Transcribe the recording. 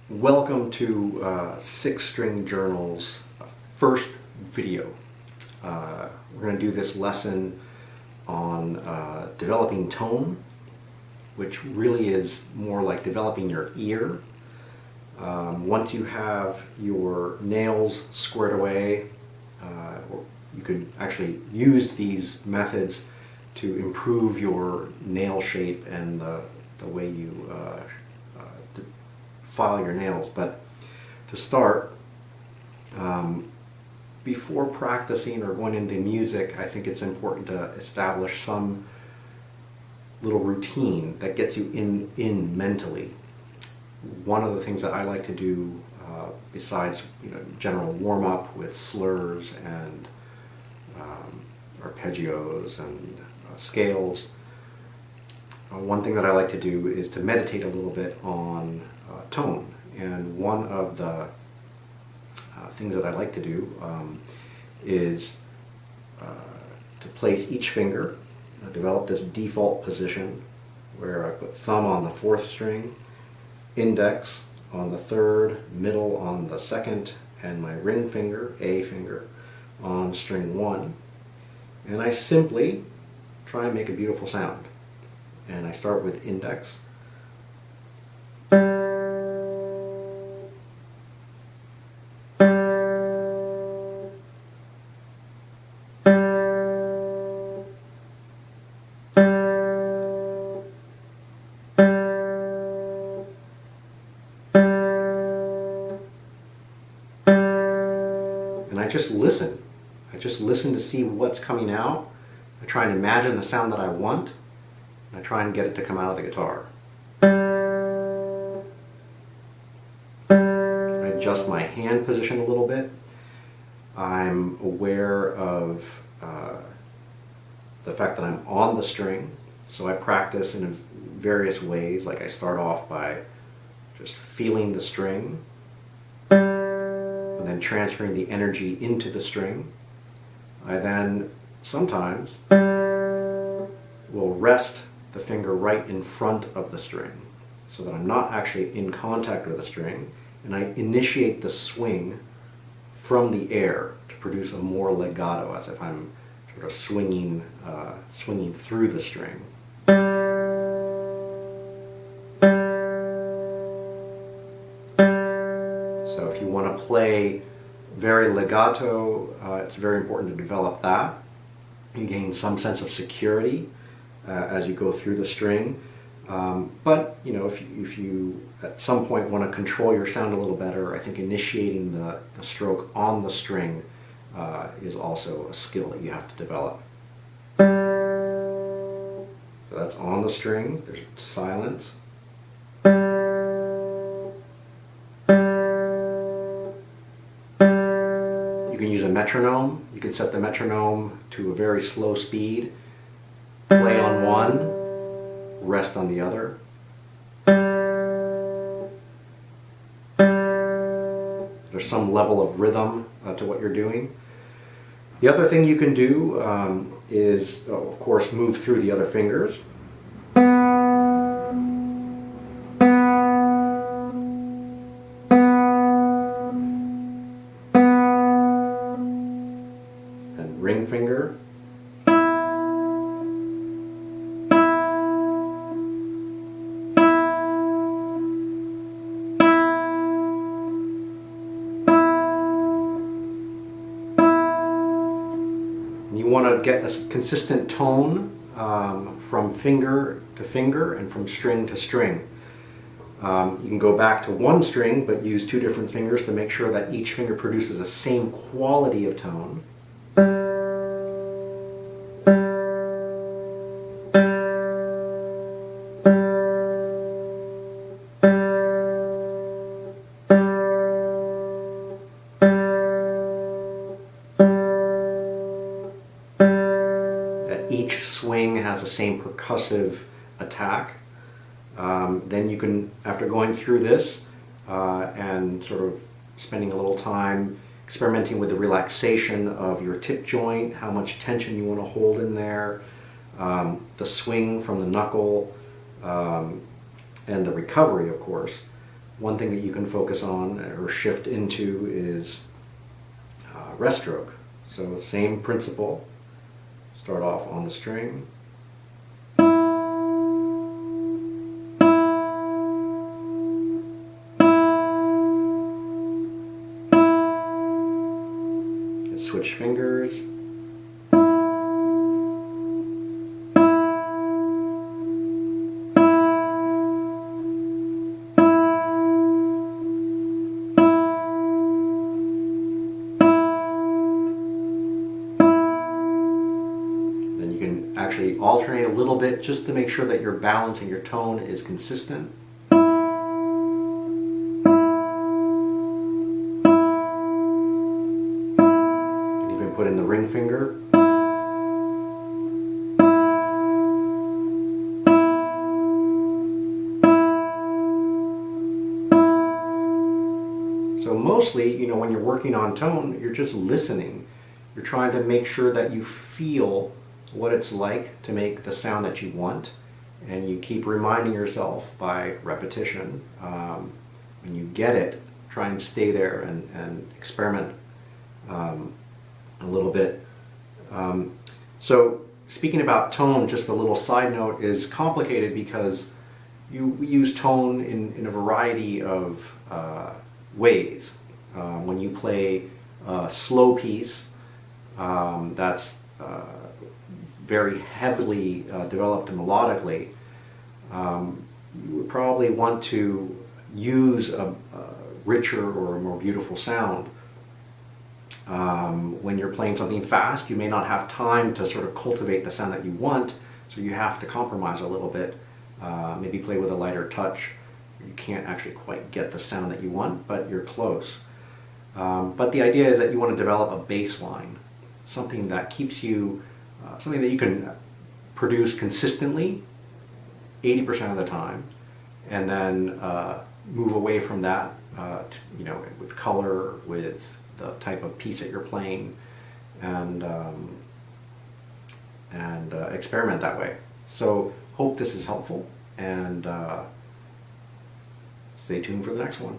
Welcome to Six String Journal's first video. We're going to do this lesson on developing tone, which really is more like developing your ear. Once you have your nails squared away, you could actually use these methods to improve your nail shape and the way you file your nails. But to start, before practicing or going into music, I think it's important to establish some little routine that gets you in mentally. One of the things that I like to do, besides general warm-up with slurs and arpeggios and scales, one thing that I like to do is to meditate a little bit on tone. And one of the things that I like to do is to place each finger, develop this default position where I put thumb on the fourth string, index on the third, middle on the second, and my ring finger, A finger, on string 1. And I simply try and make a beautiful sound. And I start with index. And I just listen. I just listen to see what's coming out. I try and imagine the sound that I want. I try and get it to come out of the guitar. I adjust my hand position a little bit. I'm aware of the fact that I'm on the string, so I practice in various ways. Like I start off by just feeling the string, and then transferring the energy into the string. I then sometimes will rest the finger right in front of the string so that I'm not actually in contact with the string, and I initiate the swing from the air to produce a more legato, as if I'm sort of swinging through the string. So if you want to play very legato, it's very important to develop that. You gain some sense of security as you go through the string. But if you at some point want to control your sound a little better, I think initiating the stroke on the string is also a skill that you have to develop. So that's on the string, there's silence. You can use a metronome. You can set the metronome to a very slow speed. Play on one, rest on the other. There's some level of rhythm to what you're doing. The other thing you can do is, of course, move through the other fingers. And ring finger. You want to get a consistent tone from finger to finger and from string to string. You can go back to one string but use two different fingers to make sure that each finger produces the same quality of tone. Each swing has the same percussive attack. Then you can, after going through this and sort of spending a little time experimenting with the relaxation of your tip joint, how much tension you want to hold in there, the swing from the knuckle, and the recovery, of course, one thing that you can focus on or shift into is rest stroke. So same principle, start off on the string, switch fingers, then you can actually alternate a little bit just to make sure that your balance and your tone is consistent. Put in the ring finger. So mostly, when you're working on tone, you're just listening. You're trying to make sure that you feel what it's like to make the sound that you want, and you keep reminding yourself by repetition. When you get it, try and stay there and experiment a little bit. So speaking about tone, just a little side note, is complicated because we use tone in a variety of ways. When you play a slow piece that's very heavily developed melodically, you would probably want to use a richer or a more beautiful sound. When you're playing something fast, you may not have time to sort of cultivate the sound that you want, so you have to compromise a little bit. Maybe play with a lighter touch. You can't actually quite get the sound that you want, but you're close. But the idea is that you want to develop a bass line, something that keeps you, something that you can produce consistently 80% of the time, and then move away from that, with color, with the type of piece that you're playing, and experiment that way. So hope this is helpful, and stay tuned for the next one.